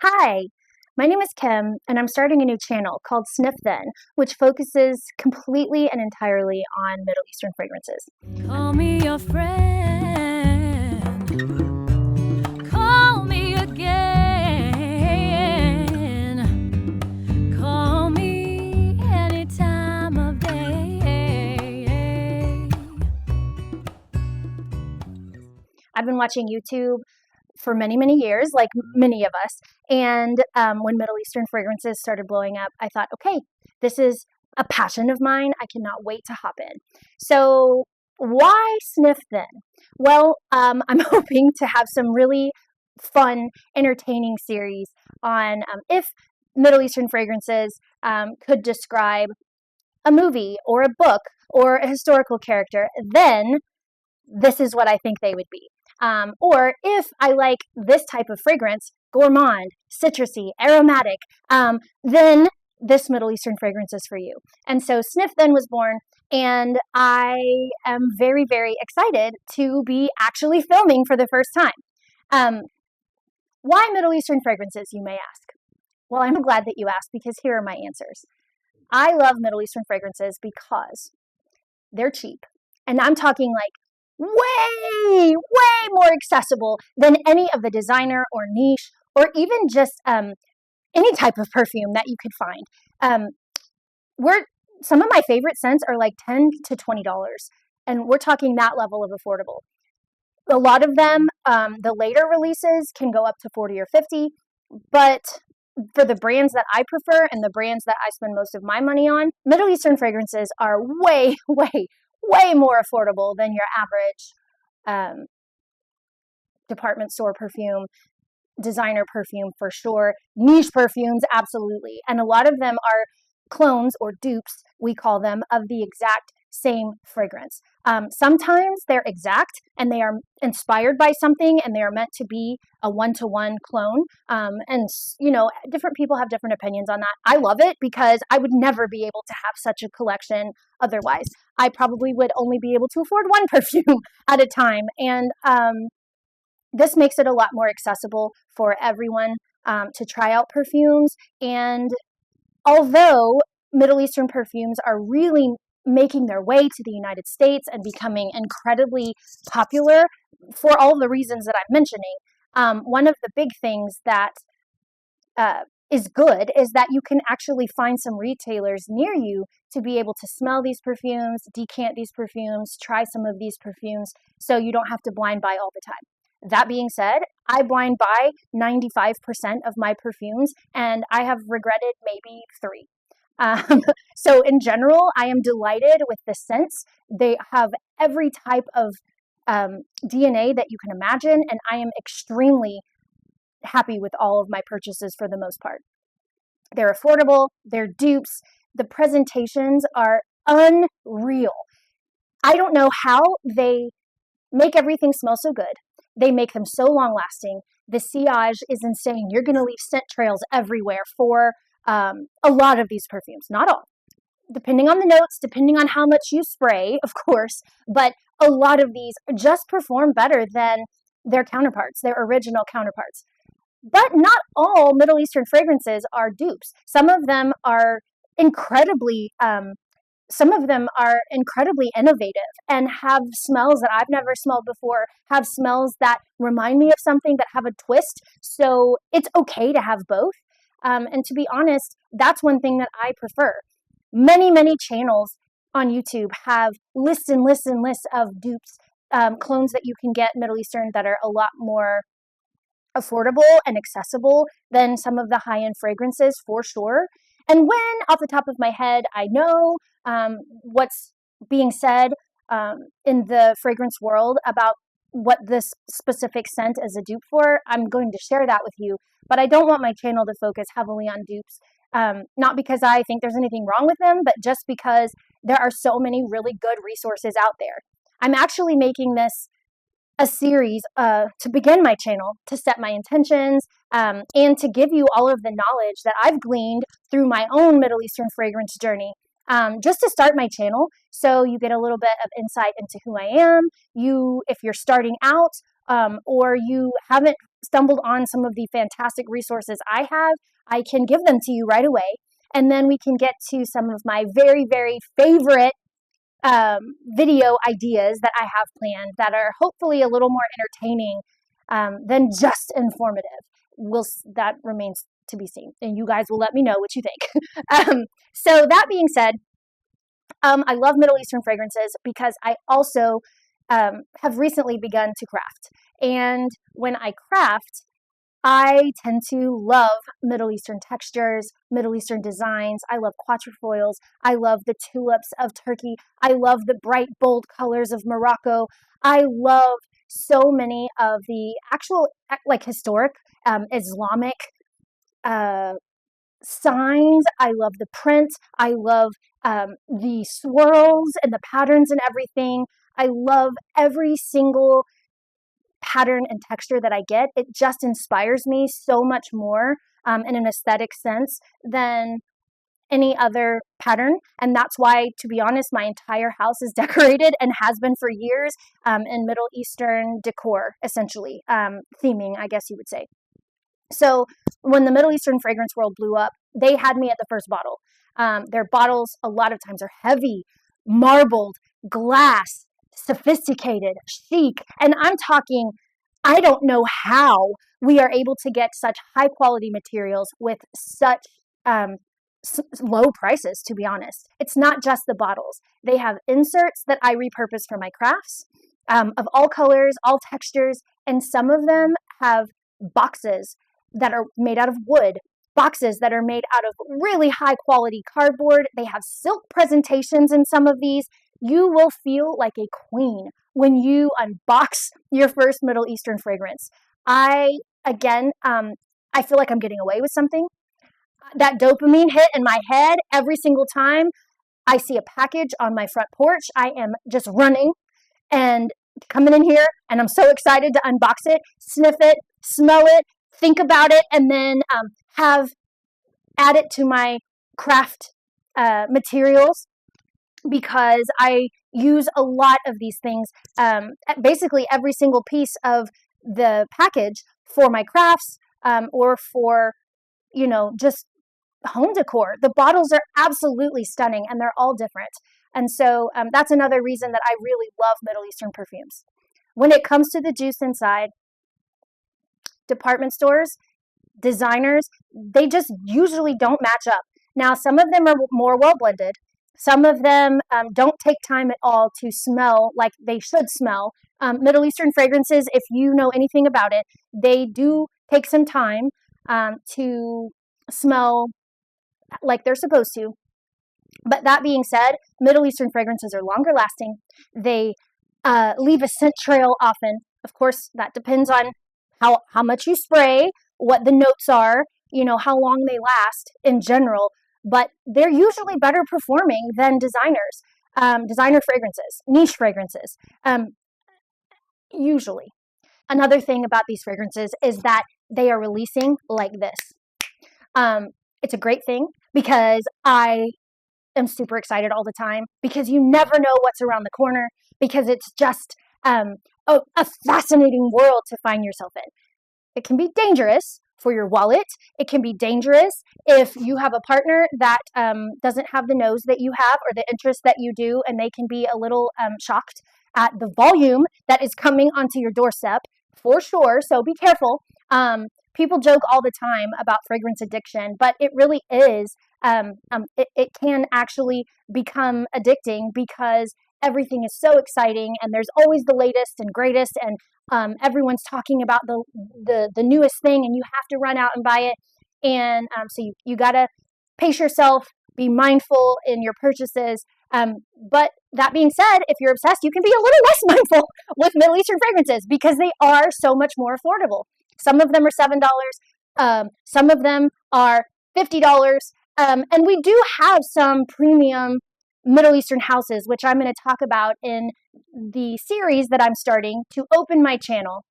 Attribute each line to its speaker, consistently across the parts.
Speaker 1: Hi, my name is Kim, and I'm starting a new channel called Sniff Then, which focuses completely and entirely on Middle Eastern fragrances.
Speaker 2: Call me your friend. Call me again. Call me any time of day.
Speaker 1: I've been watching YouTube for many, many years, like many of us, and when Middle Eastern fragrances started blowing up, I thought, okay, this is a passion of mine. I cannot wait to hop in. So, why Sniff Then? Well, I'm hoping to have some really fun, entertaining series on if Middle Eastern fragrances could describe a movie or a book or a historical character, then this is what I think they would be. Or if I like this type of fragrance, gourmand, citrusy, aromatic, then this Middle Eastern fragrance is for you. And so Sniff Then was born, and I am very, very excited to be actually filming for the first time. Um, why Middle Eastern fragrances, you may ask? Well, I'm glad that you asked because here are my answers. I love Middle Eastern fragrances because they're cheap. And I'm talking like way, way more accessible than any of the designer or niche or even just any type of perfume that you could find. We're Some of my favorite scents are like $10 to $20, and we're talking that level of affordable. A lot of them, the later releases can go up to 40 or 50, but for the brands that I prefer and the brands that I spend most of my money on, Middle Eastern fragrances are way, way, way more affordable than your average department store perfume, designer perfume for sure, niche perfumes, absolutely. And a lot of them are clones or dupes, we call them, of the exact same fragrance. Sometimes they're exact and they are inspired by something and they are meant to be a one-to-one clone. And, different people have different opinions on that. I love it because I would never be able to have such a collection otherwise. I probably would only be able to afford one perfume at a time. And this makes it a lot more accessible for everyone to try out perfumes. And although Middle Eastern perfumes are really making their way to the United States and becoming incredibly popular for all the reasons that I'm mentioning, one of the big things that is good is that you can actually find some retailers near you to be able to smell these perfumes, decant these perfumes, try some of these perfumes, so you don't have to blind buy all the time. That being said, I blind buy 95% of my perfumes, and I have regretted maybe 3. So in general, I am delighted with the scents. They have every type of DNA that you can imagine, and I am extremely happy with all of my purchases for the most part. They're affordable, they're dupes, the presentations are unreal. I don't know how they make everything smell so good. They make them so long lasting. The sillage is insane. You're going to leave scent trails everywhere for a lot of these perfumes. Not all. Depending on the notes, depending on how much you spray, of course, but a lot of these just perform better than their counterparts, their original counterparts. But not all Middle Eastern fragrances are dupes. Some of them are incredibly innovative and have smells that I've never smelled before, have smells that remind me of something that have a twist. So it's okay to have both. And to be honest, that's one thing that I prefer. Many, many channels on YouTube have lists and lists and lists of dupes, clones that you can get Middle Eastern that are a lot more affordable and accessible than some of the high-end fragrances for sure. And when off the top of my head I know what's being said in the fragrance world about what this specific scent is a dupe for, I'm going to share that with you. But I don't want my channel to focus heavily on dupes, not because I think there's anything wrong with them, but just because there are so many really good resources out there. I'm actually making this a series to begin my channel, to set my intentions, and to give you all of the knowledge that I've gleaned through my own Middle Eastern fragrance journey, just to start my channel, so you get a little bit of insight into who I am. If you're starting out, or you haven't stumbled on some of the fantastic resources I have, I can give them to you right away. And then we can get to some of my very, very favorite video ideas that I have planned that are hopefully a little more entertaining than just informative. That remains to be seen, and you guys will let me know what you think. So that being said, I love Middle Eastern fragrances because I also have recently begun to craft. And when I craft, I tend to love Middle Eastern textures, Middle Eastern designs. I love quatrefoils. I love the tulips of Turkey. I love the bright, bold colors of Morocco. I love so many of the actual, like, historic Islamic signs. I love the print. I love the swirls and the patterns and everything. I love every single pattern and texture that I get. It just inspires me so much more in an aesthetic sense than any other pattern. And that's why, to be honest, my entire house is decorated and has been for years in Middle Eastern decor, essentially, theming, I guess you would say. So when the Middle Eastern fragrance world blew up, they had me at the first bottle. Their bottles a lot of times are heavy, marbled, glass, sophisticated, chic. And I'm talking, I don't know how we are able to get such high quality materials with such low prices, to be honest. It's not just the bottles. They have inserts that I repurpose for my crafts of all colors, all textures, and some of them have boxes that are made out of wood, boxes that are made out of really high quality cardboard. They have silk presentations in some of these. You will feel like a queen when you unbox your first Middle Eastern fragrance. I feel like I'm getting away with something. That dopamine hit in my head every single time I see a package on my front porch. I am just running and coming in here, and I'm so excited to unbox it, sniff it, smell it, think about it, and then add it to my craft materials, because I use a lot of these things, basically every single piece of the package for my crafts or for, just home decor. The bottles are absolutely stunning and they're all different. And so that's another reason that I really love Middle Eastern perfumes. When it comes to the juice inside, department stores, designers, they just usually don't match up. Now, some of them are more well blended. Some of them don't take time at all to smell like they should smell. Middle Eastern fragrances, if you know anything about it, they do take some time to smell like they're supposed to. But that being said, Middle Eastern fragrances are longer lasting. They leave a scent trail often. Of course, that depends on how much you spray, what the notes are, how long they last in general. But they're usually better performing than designer fragrances, niche fragrances, usually. Another thing about these fragrances is that they are releasing like this. It's a great thing because I am super excited all the time, because you never know what's around the corner, because it's just a fascinating world to find yourself in. It can be dangerous for your wallet. It can be dangerous if you have a partner that doesn't have the nose that you have or the interest that you do, and they can be a little shocked at the volume that is coming onto your doorstep, for sure. So be careful. People joke all the time about fragrance addiction, but it really is. It can actually become addicting because everything is so exciting and there's always the latest and greatest, and everyone's talking about the newest thing, and you have to run out and buy it. And so you got to pace yourself, be mindful in your purchases. But that being said, if you're obsessed, you can be a little less mindful with Middle Eastern fragrances because they are so much more affordable. Some of them are $7. Some of them are $50. And we do have some premium Middle Eastern houses, which I'm going to talk about in the series that I'm starting to open my channel.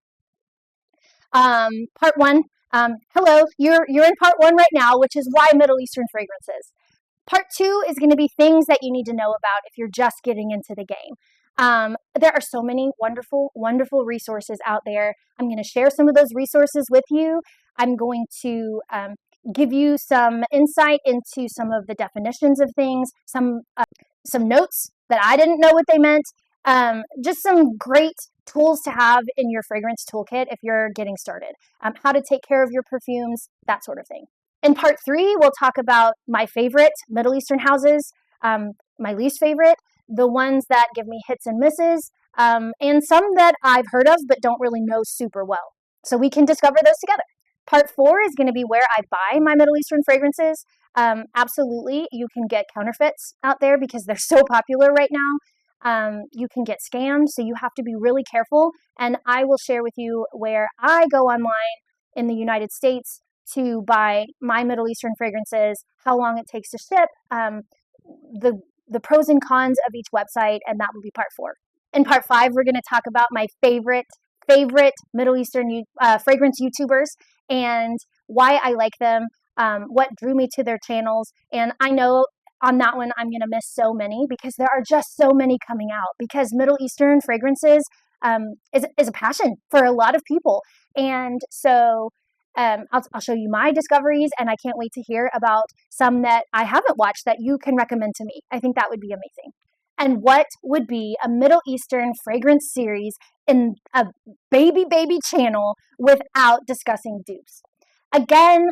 Speaker 1: Part one. Hello, you're in part one right now, which is why Middle Eastern fragrances. Part two is going to be things that you need to know about if you're just getting into the game. There are so many wonderful, wonderful resources out there. I'm going to share some of those resources with you. I'm going to give you some insight into some of the definitions of things, some notes that I didn't know what they meant, just some great tools to have in your fragrance toolkit if you're getting started, how to take care of your perfumes, that sort of thing. In part 3, we'll talk about my favorite Middle Eastern houses, my least favorite, the ones that give me hits and misses, and some that I've heard of but don't really know super well. So we can discover those together. Part 4 is going to be where I buy my Middle Eastern fragrances. Absolutely, you can get counterfeits out there because they're so popular right now. You can get scammed, so you have to be really careful. And I will share with you where I go online in the United States to buy my Middle Eastern fragrances, how long it takes to ship, the pros and cons of each website, and that will be part 4. In part 5, we're going to talk about my favorite Middle Eastern fragrance YouTubers and why I like them, what drew me to their channels. And I know on that one I'm going to miss so many because there are just so many coming out, because Middle Eastern fragrances is a passion for a lot of people. And so I'll show you my discoveries, and I can't wait to hear about some that I haven't watched that you can recommend to me. I think that would be amazing. And what would be a Middle Eastern fragrance series in a baby channel without discussing dupes? Again,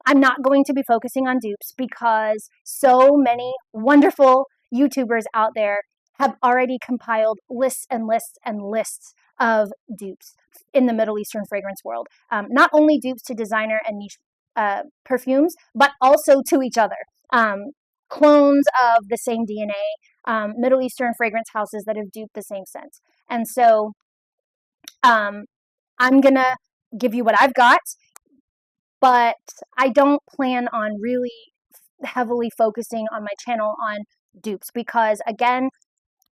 Speaker 1: I'm not going to be focusing on dupes because so many wonderful YouTubers out there have already compiled lists and lists and lists of dupes in the Middle Eastern fragrance world. Not only dupes to designer and niche perfumes, but also to each other. Clones of the same DNA, Middle Eastern fragrance houses that have duped the same scents. And so I'm going to give you what I've got, but I don't plan on really heavily focusing on my channel on dupes because, again,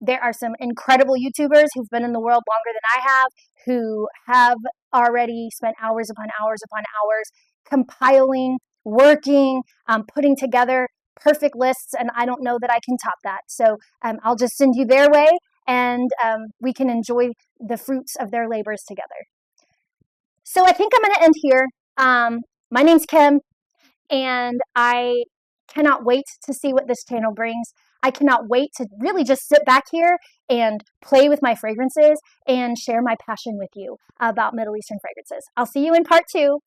Speaker 1: there are some incredible YouTubers who've been in the world longer than I have, who have already spent hours upon hours upon hours compiling, working, putting together perfect lists, and I don't know that I can top that. So I'll just send you their way, and we can enjoy the fruits of their labors together. So I think I'm going to end here. My name's Kim, and I cannot wait to see what this channel brings. I cannot wait to really just sit back here and play with my fragrances and share my passion with you about Middle Eastern fragrances. I'll see you in part 2.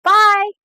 Speaker 1: Bye!